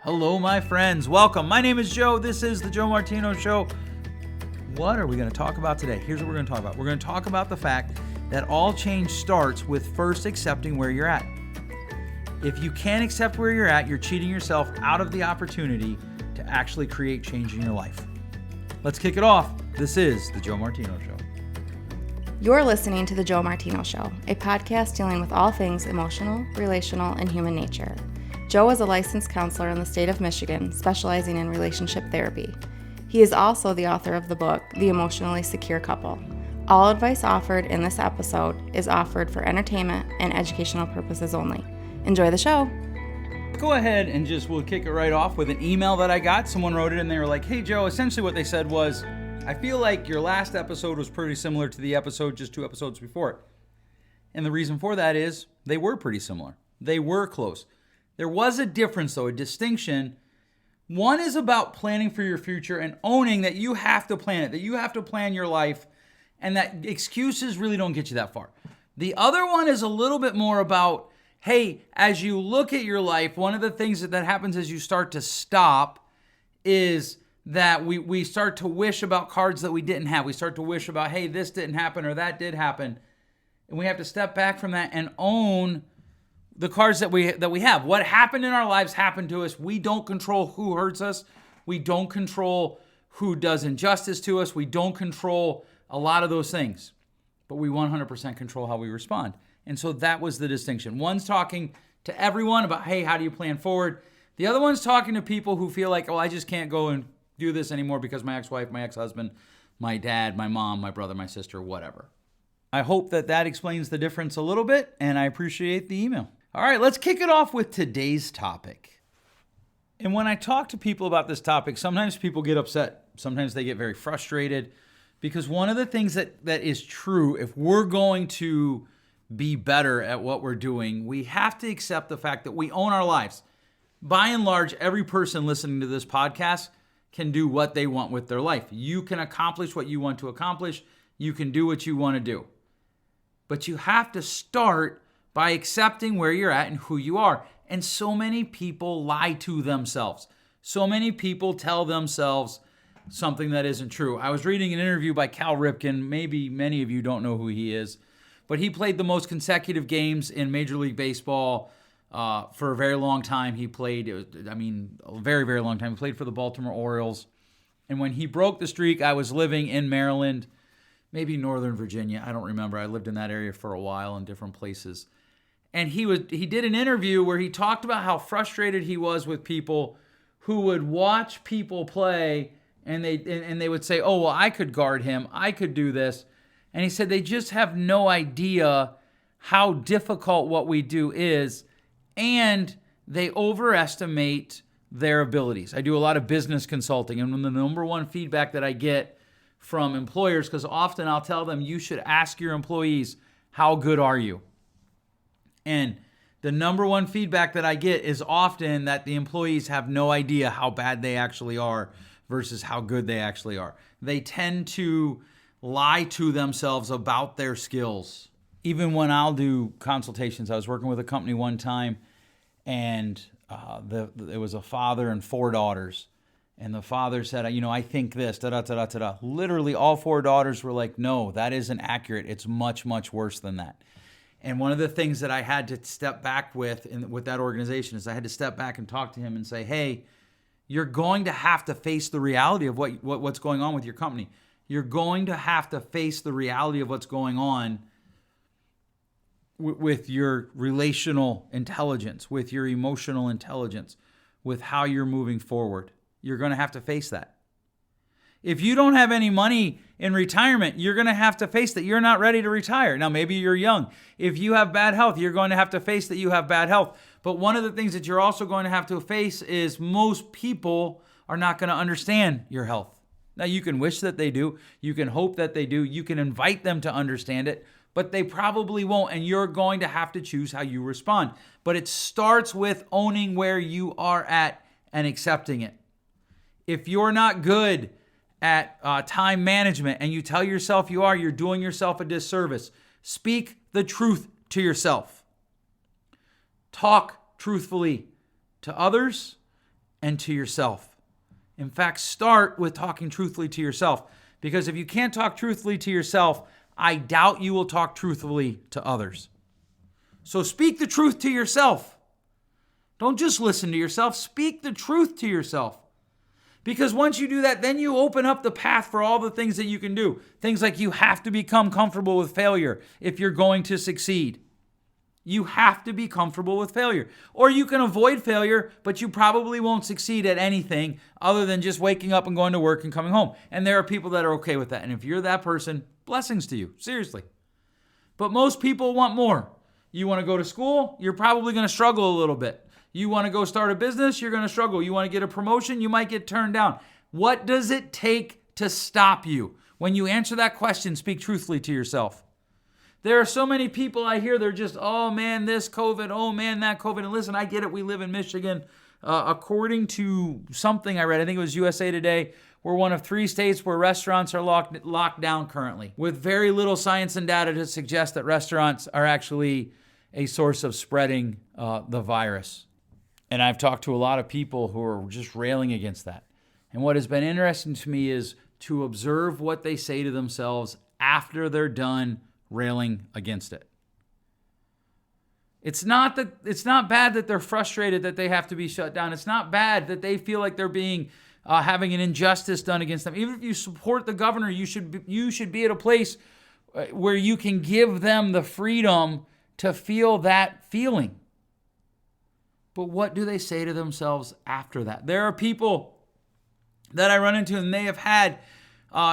Hello, my friends. Welcome. My name is Joe. This is the Joe Martino Show. What are we going to talk about today? Here's what we're going to talk about. We're going to talk about the fact that all change starts with first accepting where you're at. If you can't accept where you're at, you're cheating yourself out of the opportunity to actually create change in your life. Let's kick it off. This is the Joe Martino Show. You're listening to the Joe Martino Show, a podcast dealing with all things emotional, relational, and human nature. Joe is a licensed counselor in the state of Michigan, specializing in relationship therapy. He is also the author of the book, The Emotionally Secure Couple. All advice offered in this episode is offered for entertainment and educational purposes only. Enjoy the show. Go ahead and we'll kick it right off with an email that I got. Someone wrote it and they were like, hey Joe, essentially what they said was, I feel like your last episode was pretty similar to the episode just 2 episodes before it. And the reason for that is they were pretty similar. They were close. There was a difference though, a distinction. One is about planning for your future and owning that you have to plan it, that you have to plan your life, and that excuses really don't get you that far. The other one is a little bit more about, hey, as you look at your life, one of the things that happens as you start to stop is that we start to wish about cards that we didn't have. We start to wish about, hey, this didn't happen or that did happen. And we have to step back from that and own the cards that we have. What happened in our lives happened to us. We don't control who hurts us. We don't control who does injustice to us. We don't control a lot of those things. But we 100% control how we respond. And so that was the distinction. One's talking to everyone about, hey, how do you plan forward? The other one's talking to people who feel like, oh, I just can't go and do this anymore because my ex-wife, my ex-husband, my dad, my mom, my brother, my sister, whatever. I hope that explains the difference a little bit, and I appreciate the email. All right, let's kick it off with today's topic. And when I talk to people about this topic, sometimes people get upset. Sometimes they get very frustrated because one of the things that is true, if we're going to be better at what we're doing, we have to accept the fact that we own our lives. By and large, every person listening to this podcast can do what they want with their life. You can accomplish what you want to accomplish. You can do what you want to do. But you have to start by accepting where you're at and who you are. And so many people lie to themselves. So many people tell themselves something that isn't true. I was reading an interview by Cal Ripken. Maybe many of you don't know who he is. But he played the most consecutive games in Major League Baseball for a very long time. He played, a very, very long time. He played for the Baltimore Orioles. And when he broke the streak, I was living in Maryland, maybe Northern Virginia. I don't remember. I lived in that area for a while in different places. And he did an interview where he talked about how frustrated he was with people who would watch people play and they would say, oh, well, I could guard him. I could do this. And he said they just have no idea how difficult what we do is, and they overestimate their abilities. I do a lot of business consulting, and the number one feedback that I get from employers, because often I'll tell them, you should ask your employees, how good are you? And the number one feedback that I get is often that the employees have no idea how bad they actually are versus how good they actually are. They tend to lie to themselves about their skills. Even when I'll do consultations, I was working with a company one time, and there was a father and 4 daughters. And the father said, I think this, da-da-da-da-da-da. Literally all 4 daughters were like, no, that isn't accurate. It's much, much worse than that. And one of the things that I had to step back with that organization is I had to step back and talk to him and say, hey, you're going to have to face the reality of what's going on with your company. You're going to have to face the reality of what's going on with your relational intelligence, with your emotional intelligence, with how you're moving forward. You're going to have to face that. If you don't have any money in retirement, you're going to have to face that you're not ready to retire. Now, maybe you're young. If you have bad health, you're going to have to face that you have bad health. But one of the things that you're also going to have to face is most people are not going to understand your health. Now, you can wish that they do. You can hope that they do. You can invite them to understand it, but they probably won't, and you're going to have to choose how you respond. But it starts with owning where you are at and accepting it. If you're not good at time management and you tell yourself you're doing yourself a disservice. Speak the truth to yourself. Talk truthfully to others and to yourself. In fact, start with talking truthfully to yourself. Because if you can't talk truthfully to yourself, I doubt you will talk truthfully to others. So speak the truth to yourself. Don't just listen to yourself. Speak the truth to yourself. Because once you do that, then you open up the path for all the things that you can do. Things like you have to become comfortable with failure if you're going to succeed. You have to be comfortable with failure. Or you can avoid failure, but you probably won't succeed at anything other than just waking up and going to work and coming home. And there are people that are okay with that. And if you're that person, blessings to you. Seriously. But most people want more. You want to go to school? You're probably going to struggle a little bit. You want to go start a business? You're going to struggle. You want to get a promotion? You might get turned down. What does it take to stop you? When you answer that question, speak truthfully to yourself. There are so many people I hear, they're just, oh man, this COVID, oh man, that COVID. And listen, I get it. We live in Michigan. According to something I read, I think it was USA Today, we're one of 3 states where restaurants are locked down currently, with very little science and data to suggest that restaurants are actually a source of spreading the virus. And I've talked to a lot of people who are just railing against that. And what has been interesting to me is to observe what they say to themselves after they're done railing against it. It's not bad that they're frustrated that they have to be shut down. It's not bad that they feel like they're being having an injustice done against them. Even if you support the governor, you should be at a place where you can give them the freedom to feel that feeling. But what do they say to themselves after that? There are people that I run into and they have had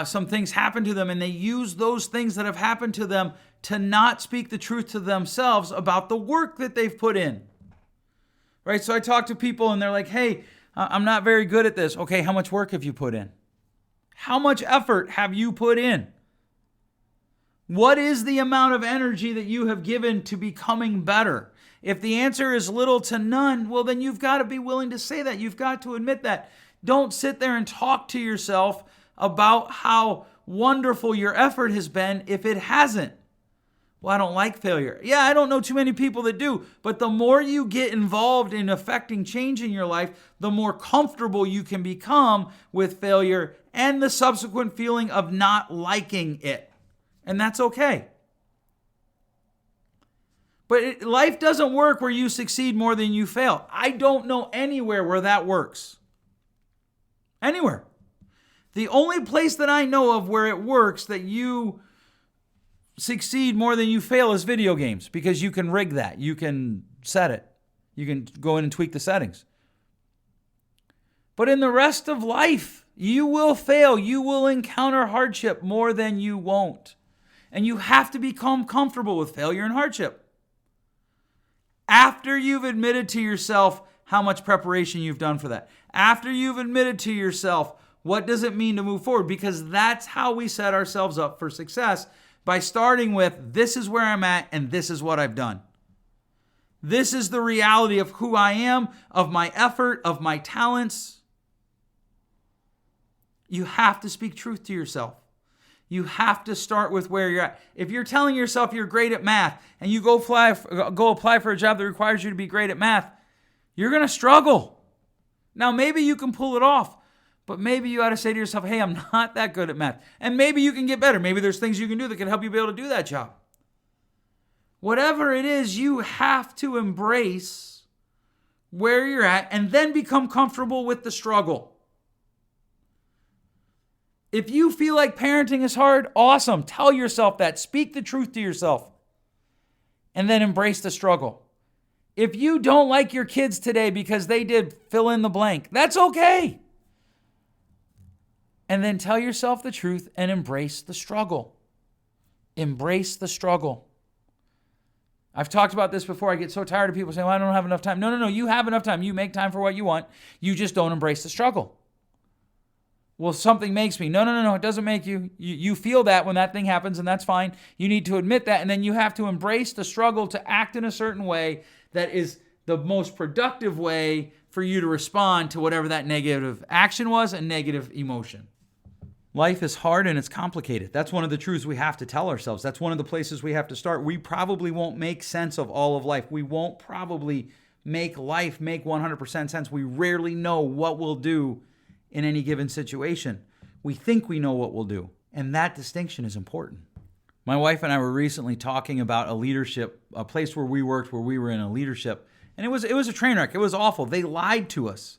some things happen to them, and they use those things that have happened to them to not speak the truth to themselves about the work that they've put in. Right? So I talk to people and they're like, hey, I'm not very good at this. Okay, how much work have you put in? How much effort have you put in? What is the amount of energy that you have given to becoming better? If the answer is little to none, well, then you've got to be willing to say that. You've got to admit that. Don't sit there and talk to yourself about how wonderful your effort has been if it hasn't. Well, I don't like failure. Yeah, I don't know too many people that do. But the more you get involved in affecting change in your life, the more comfortable you can become with failure and the subsequent feeling of not liking it. And that's okay. But life doesn't work where you succeed more than you fail. I don't know anywhere where that works. Anywhere. The only place that I know of where it works that you succeed more than you fail is video games, because you can rig that. You can set it. You can go in and tweak the settings. But in the rest of life, you will fail. You will encounter hardship more than you won't. And you have to become comfortable with failure and hardship. After you've admitted to yourself how much preparation you've done for that. After you've admitted to yourself what does it mean to move forward? Because that's how we set ourselves up for success, by starting with, this is where I'm at and this is what I've done. This is the reality of who I am, of my effort, of my talents. You have to speak truth to yourself. You have to start with where you're at. If you're telling yourself you're great at math and you go apply for a job that requires you to be great at math, you're going to struggle. Now, maybe you can pull it off. But maybe you ought to say to yourself, hey, I'm not that good at math. And maybe you can get better. Maybe there's things you can do that can help you be able to do that job. Whatever it is, you have to embrace where you're at and then become comfortable with the struggle. If you feel like parenting is hard, awesome. Tell yourself that. Speak the truth to yourself. And then embrace the struggle. If you don't like your kids today because they did fill in the blank, that's okay. And then tell yourself the truth and embrace the struggle. Embrace the struggle. I've talked about this before. I get so tired of people saying, well, I don't have enough time. No. You have enough time. You make time for what you want. You just don't embrace the struggle. Well, something makes me. No. It doesn't make you. You feel that when that thing happens, and that's fine. You need to admit that, and then you have to embrace the struggle to act in a certain way that is the most productive way for you to respond to whatever that negative action was and negative emotion. Life is hard and it's complicated. That's one of the truths we have to tell ourselves. That's one of the places we have to start. We probably won't make sense of all of life. We won't probably make life make 100% sense. We rarely know what we'll do in any given situation. We think we know what we'll do. And that distinction is important. My wife and I were recently talking about a place where we worked, where we were in a leadership. And it was a train wreck. It was awful. They lied to us.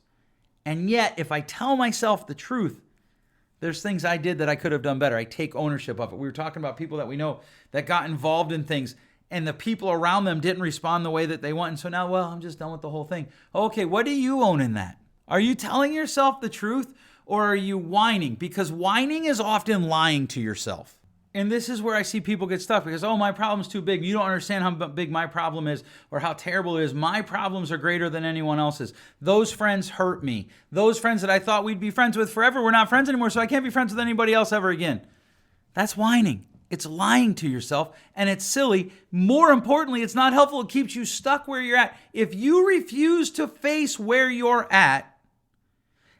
And yet, if I tell myself the truth, there's things I did that I could have done better. I take ownership of it. We were talking about people that we know that got involved in things, and the people around them didn't respond the way that they want. And so now, well, I'm just done with the whole thing. Okay, what do you own in that? Are you telling yourself the truth, or are you whining? Because whining is often lying to yourself. And this is where I see people get stuck because, oh, my problem's too big. You don't understand how big my problem is or how terrible it is. My problems are greater than anyone else's. Those friends hurt me. Those friends that I thought we'd be friends with forever, we're not friends anymore, so I can't be friends with anybody else ever again. That's whining. It's lying to yourself, and it's silly. More importantly, it's not helpful. It keeps you stuck where you're at. If you refuse to face where you're at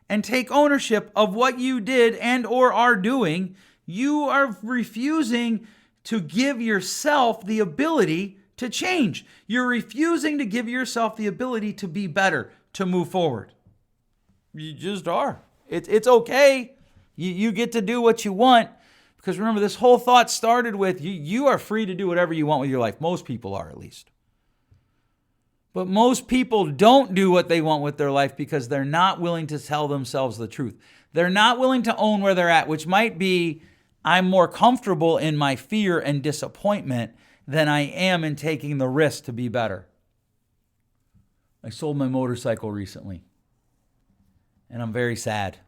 and take ownership of what you did and or are doing, you are refusing to give yourself the ability to change. You're refusing to give yourself the ability to be better, to move forward. You just are. It's okay. You get to do what you want. Because remember, this whole thought started with you are free to do whatever you want with your life. Most people are, at least. But most people don't do what they want with their life because they're not willing to tell themselves the truth. They're not willing to own where they're at, which might be, I'm more comfortable in my fear and disappointment than I am in taking the risk to be better. I sold my motorcycle recently, and I'm very sad.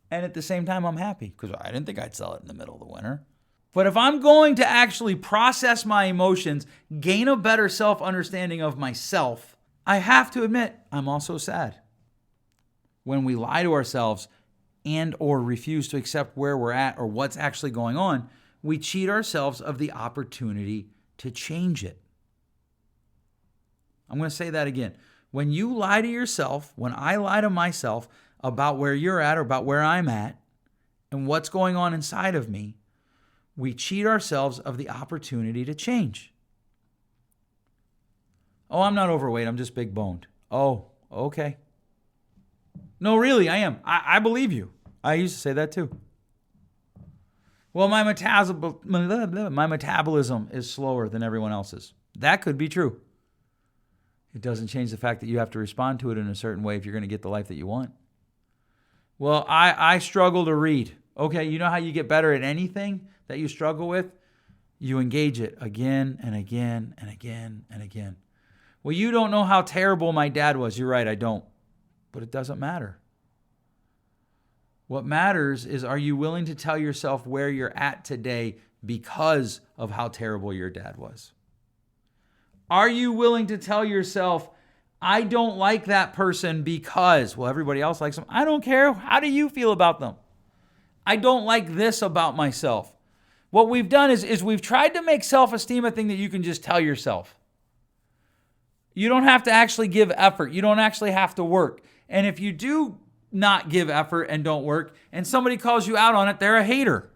And at the same time, I'm happy because I didn't think I'd sell it in the middle of the winter. But if I'm going to actually process my emotions, gain a better self-understanding of myself, I have to admit I'm also sad. When we lie to ourselves and or refuse to accept where we're at or what's actually going on, we cheat ourselves of the opportunity to change it. I'm going to say that again. When you lie to yourself, when I lie to myself about where you're at or about where I'm at and what's going on inside of me, we cheat ourselves of the opportunity to change. Oh, I'm not overweight. I'm just big boned. Oh, okay. No, really, I am. I believe you. I used to say that too. Well, my metabolism is slower than everyone else's. That could be true. It doesn't change the fact that you have to respond to it in a certain way if you're going to get the life that you want. Well, I struggle to read. Okay, you know how you get better at anything that you struggle with? You engage it again and again and again and again. Well, you don't know how terrible my dad was. You're right, I don't. But it doesn't matter. What matters is, are you willing to tell yourself where you're at today because of how terrible your dad was? Are you willing to tell yourself, I don't like that person because, well, everybody else likes them. I don't care. How do you feel about them? I don't like this about myself. What we've done is we've tried to make self-esteem a thing that you can just tell yourself. You don't have to actually give effort. You don't actually have to work. And if you do not give effort and don't work, and somebody calls you out on it, they're a hater.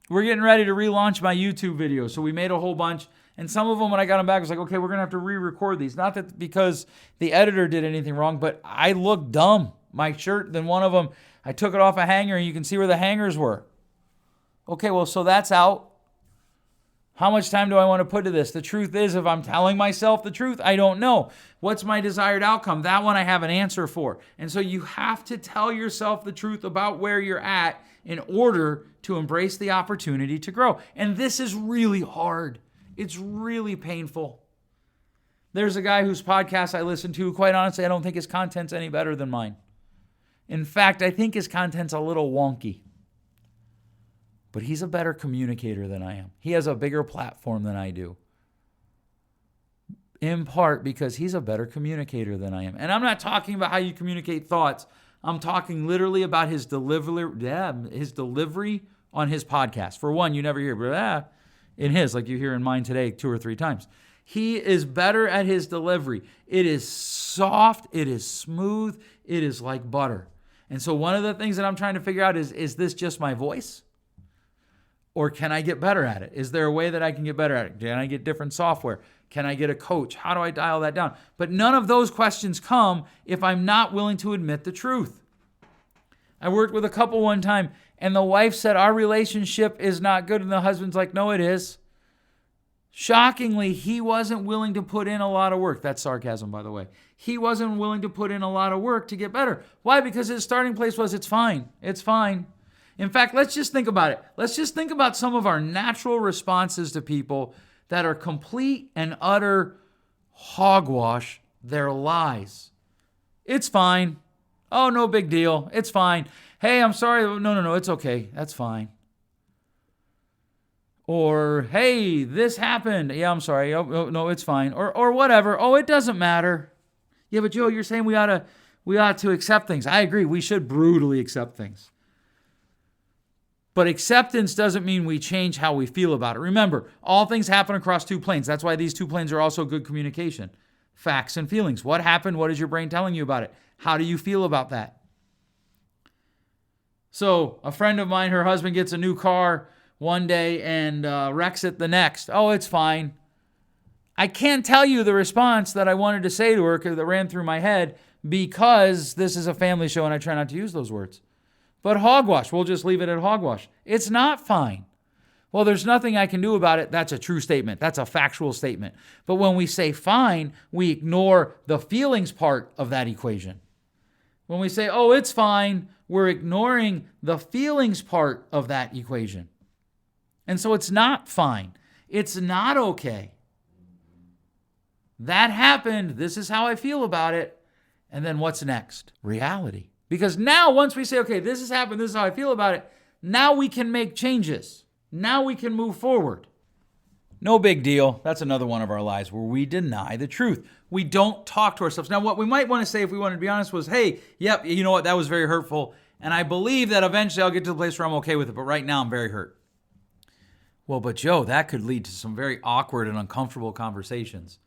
We're getting ready to relaunch my YouTube videos. So we made a whole bunch. And some of them, when I got them back, I was like, okay, we're going to have to re-record these. Not that because the editor did anything wrong, but I look dumb. My shirt, then one of them, I took it off a hanger and you can see where the hangers were. Okay, well, so that's out. How much time do I want to put to this? The truth is, if I'm telling myself the truth, I don't know. What's my desired outcome? That one I have an answer for. And so you have to tell yourself the truth about where you're at in order to embrace the opportunity to grow. And this is really hard. It's really painful. There's a guy whose podcast I listen to. Quite honestly, I don't think his content's any better than mine. In fact, I think his content's a little wonky. But he's a better communicator than I am. He has a bigger platform than I do. In part because he's a better communicator than I am. And I'm not talking about how you communicate thoughts. I'm talking literally about his delivery on his podcast. For one, you never hear blah in his, like you hear in mine today 2 or 3 times. He is better at his delivery. It is soft. It is smooth. It is like butter. And so one of the things that I'm trying to figure out is this just my voice? Or can I get better at it? Is there a way that I can get better at it? Can I get different software? Can I get a coach? How do I dial that down? But none of those questions come if I'm not willing to admit the truth. I worked with a couple one time, and the wife said, our relationship is not good. And the husband's like, no, it is. Shockingly, he wasn't willing to put in a lot of work. That's sarcasm, by the way. He wasn't willing to put in a lot of work to get better. Why? Because his starting place was, it's fine. It's fine. In fact, let's just think about it. Let's just think about some of our natural responses to people that are complete and utter hogwash. They're lies. It's fine. Oh, no big deal. It's fine. Hey, I'm sorry. No, it's okay. That's fine. Or, hey, this happened. Yeah, I'm sorry. Oh, no, it's fine. Or whatever. Oh, it doesn't matter. Yeah, but Joe, you're saying we ought to accept things. I agree. We should brutally accept things. But acceptance doesn't mean we change how we feel about it. Remember, all things happen across two planes. That's why these two planes are also good communication. Facts and feelings. What happened? What is your brain telling you about it? How do you feel about that? So a friend of mine, her husband gets a new car one day and wrecks it the next. Oh, it's fine. I can't tell you the response that I wanted to say to her that ran through my head because this is a family show and I try not to use those words. But hogwash, we'll just leave it at hogwash. It's not fine. Well, there's nothing I can do about it. That's a true statement. That's a factual statement. But when we say fine, we ignore the feelings part of that equation. When we say, oh, it's fine, we're ignoring the feelings part of that equation. And so it's not fine. It's not okay. That happened. This is how I feel about it. And then what's next? Reality. Because now once we say, okay, this has happened, this is how I feel about it, now we can make changes. Now we can move forward. No big deal. That's another one of our lies where we deny the truth. We don't talk to ourselves. Now, what we might want to say if we wanted to be honest was, hey, yep, you know what, that was very hurtful. And I believe that eventually I'll get to the place where I'm okay with it. But right now I'm very hurt. Well, but Joe, that could lead to some very awkward and uncomfortable conversations.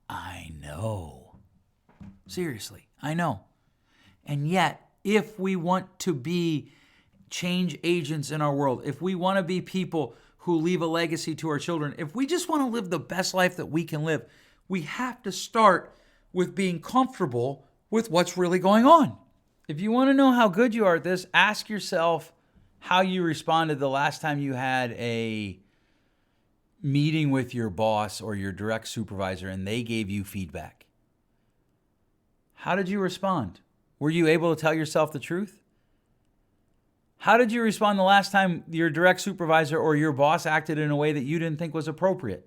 I know. Seriously, I know. And yet, if we want to be change agents in our world, if we want to be people who leave a legacy to our children, if we just want to live the best life that we can live, we have to start with being comfortable with what's really going on. If you want to know how good you are at this, ask yourself how you responded the last time you had a meeting with your boss or your direct supervisor and they gave you feedback. How did you respond? Were you able to tell yourself the truth? How did you respond the last time your direct supervisor or your boss acted in a way that you didn't think was appropriate?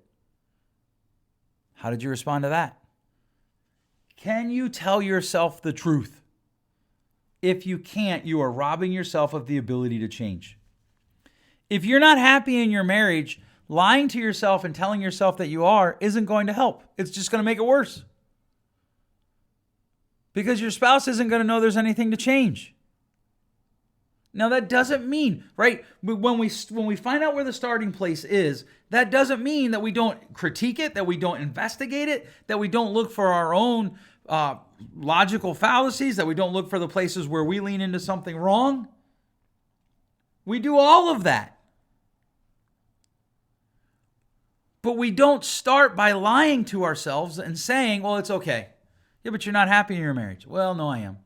How did you respond to that? Can you tell yourself the truth? If you can't, you are robbing yourself of the ability to change. If you're not happy in your marriage, lying to yourself and telling yourself that you are isn't going to help. It's just going to make it worse. Because your spouse isn't going to know there's anything to change. Now that doesn't mean, right, when we find out where the starting place is, that doesn't mean that we don't critique it, that we don't investigate it, that we don't look for our own logical fallacies, that we don't look for the places where we lean into something wrong. We do all of that. But we don't start by lying to ourselves and saying, well, it's okay. Yeah, but you're not happy in your marriage. Well, no, I am.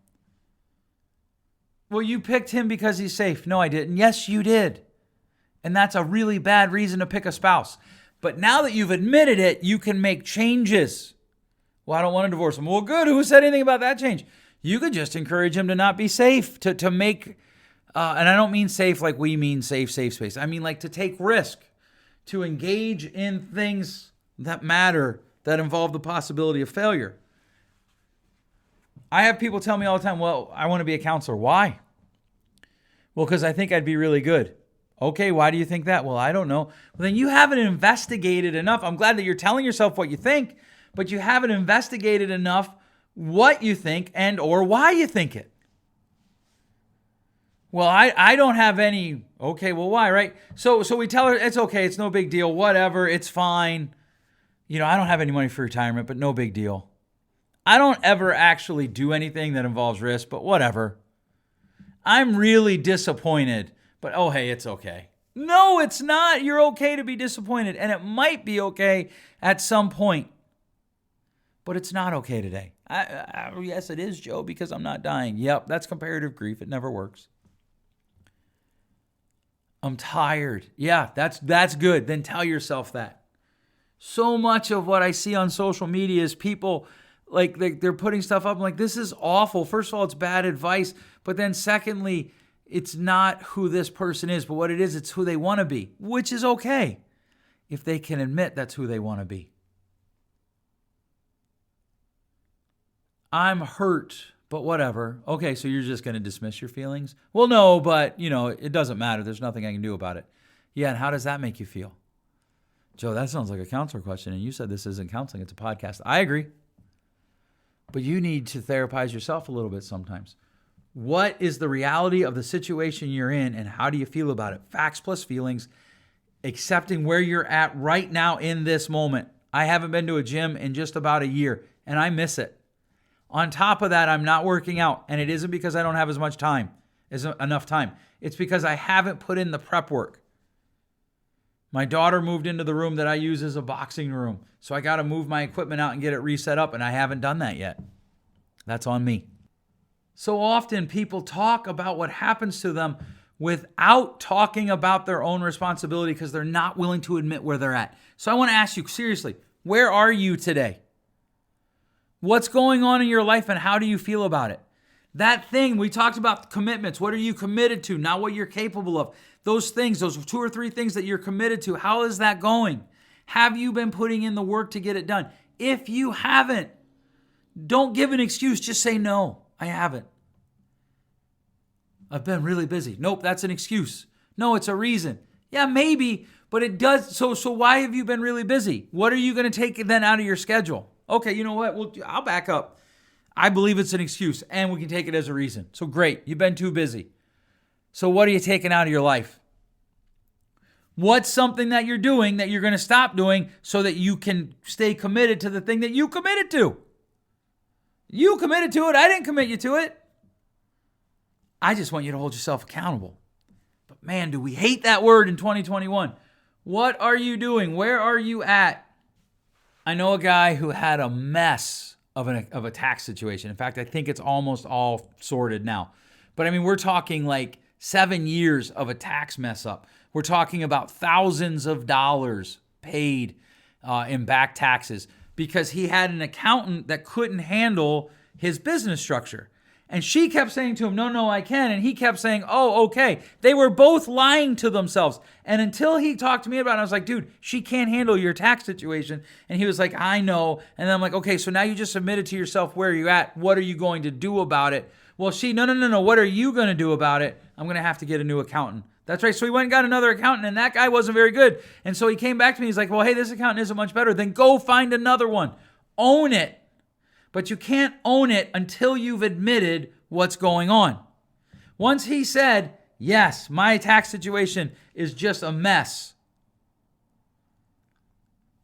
Well, you picked him because he's safe. No, I didn't. Yes, you did. And that's a really bad reason to pick a spouse. But now that you've admitted it, you can make changes. Well, I don't want to divorce him. Well, good. Who said anything about that change? You could just encourage him to not be safe, to make, and I don't mean safe like we mean safe space. I mean like to take risk, to engage in things that matter, that involve the possibility of failure. I have people tell me all the time, well, I want to be a counselor. Why? Well, because I think I'd be really good. Okay, why do you think that? Well, I don't know. Well, then you haven't investigated enough. I'm glad that you're telling yourself what you think, but you haven't investigated enough what you think and or why you think it. Well, I don't have any. Okay, well, why, right? So we tell her, it's okay, it's no big deal, whatever, it's fine. You know, I don't have any money for retirement, but no big deal. I don't ever actually do anything that involves risk, but whatever. I'm really disappointed, but oh, hey, it's okay. No, it's not. You're okay to be disappointed, and it might be okay at some point, but it's not okay today. Yes, it is, Joe, because I'm not dying. Yep, that's comparative grief. It never works. I'm tired. Yeah, that's good. Then tell yourself that. So much of what I see on social media is people like they're putting stuff up. I'm like, this is awful. First of all, it's bad advice. But then secondly, it's not who this person is, but what it is, it's who they want to be, which is okay if they can admit that's who they want to be. I'm hurt, but whatever. Okay, so you're just going to dismiss your feelings? Well, no, but, it doesn't matter. There's nothing I can do about it. Yeah, and how does that make you feel? Joe, that sounds like a counselor question, and you said this isn't counseling, it's a podcast. I agree. But you need to therapize yourself a little bit sometimes. What is the reality of the situation you're in, and how do you feel about it? Facts plus feelings, accepting where you're at right now in this moment. I haven't been to a gym in just about a year, and I miss it. On top of that, I'm not working out, and it isn't because I don't have enough time. It's because I haven't put in the prep work. My daughter moved into the room that I use as a boxing room, so I got to move my equipment out and get it reset up, and I haven't done that yet. That's on me. So often people talk about what happens to them without talking about their own responsibility because they're not willing to admit where they're at. So I want to ask you, seriously, where are you today? What's going on in your life and how do you feel about it? That thing, we talked about commitments. What are you committed to? Not what you're capable of. Those things, those 2 or 3 things that you're committed to, how is that going? Have you been putting in the work to get it done? If you haven't, don't give an excuse. Just say, no, I haven't. I've been really busy. Nope, that's an excuse. No, it's a reason. Yeah, maybe, but it does. So why have you been really busy? What are you going to take then out of your schedule? Okay, you know what? Well, I'll back up. I believe it's an excuse, and we can take it as a reason. So great, you've been too busy. So what are you taking out of your life? What's something that you're doing that you're going to stop doing so that you can stay committed to the thing that you committed to? You committed to it. I didn't commit you to it. I just want you to hold yourself accountable. But man, do we hate that word in 2021. What are you doing? Where are you at? I know a guy who had a mess of a tax situation. In fact, I think it's almost all sorted now. But I mean, we're talking like 7 years of a tax mess up. We're talking about thousands of dollars paid in back taxes because he had an accountant that couldn't handle his business structure. And she kept saying to him, no, I can. And he kept saying, oh, okay. They were both lying to themselves. And until he talked to me about it, I was like, dude, she can't handle your tax situation. And he was like, I know. And then I'm like, okay, so now you just admitted to yourself where you're at. What are you going to do about it? Well, no. What are you going to do about it? I'm going to have to get a new accountant. That's right. So he went and got another accountant, and that guy wasn't very good. And so he came back to me. He's like, well, hey, this accountant isn't much better. Then go find another one. Own it. But you can't own it until you've admitted what's going on. Once he said, yes, my tax situation is just a mess,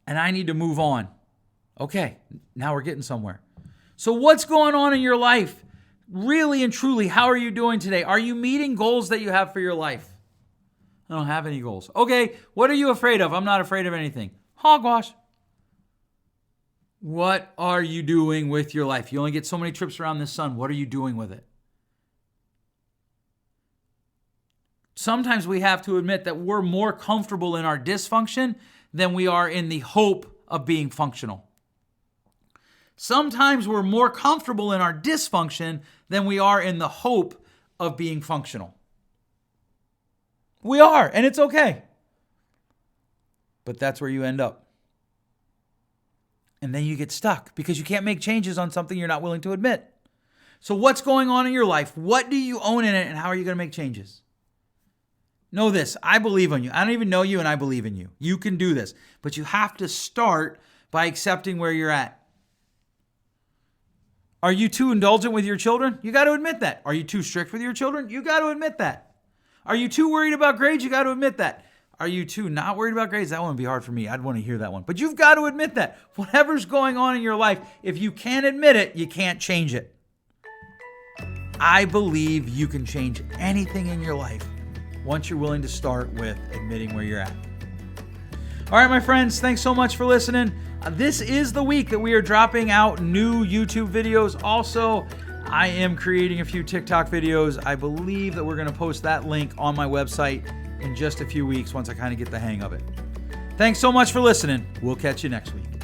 and I need to move on. Okay, now we're getting somewhere. So what's going on in your life? Really and truly, how are you doing today? Are you meeting goals that you have for your life? I don't have any goals. Okay, what are you afraid of? I'm not afraid of anything. Hogwash. What are you doing with your life? You only get so many trips around the sun. What are you doing with it? Sometimes we have to admit that we're more comfortable in our dysfunction than we are in the hope of being functional. Sometimes we're more comfortable in our dysfunction than we are in the hope of being functional. We are, and it's okay. But that's where you end up. And then you get stuck because you can't make changes on something you're not willing to admit. So what's going on in your life? What do you own in it, and how are you going to make changes? Know this, I believe in you. I don't even know you, and I believe in you. You can do this, but you have to start by accepting where you're at. Are you too indulgent with your children? You got to admit that. Are you too strict with your children? You got to admit that. Are you too worried about grades? You got to admit that. Are you too not worried about grades? That one would be hard for me. I'd want to hear that one. But you've got to admit that. Whatever's going on in your life, if you can't admit it, you can't change it. I believe you can change anything in your life once you're willing to start with admitting where you're at. All right, my friends, thanks so much for listening. This is the week that we are dropping out new YouTube videos. Also, I am creating a few TikTok videos. I believe that we're going to post that link on my website in just a few weeks once I kind of get the hang of it. Thanks so much for listening. We'll catch you next week.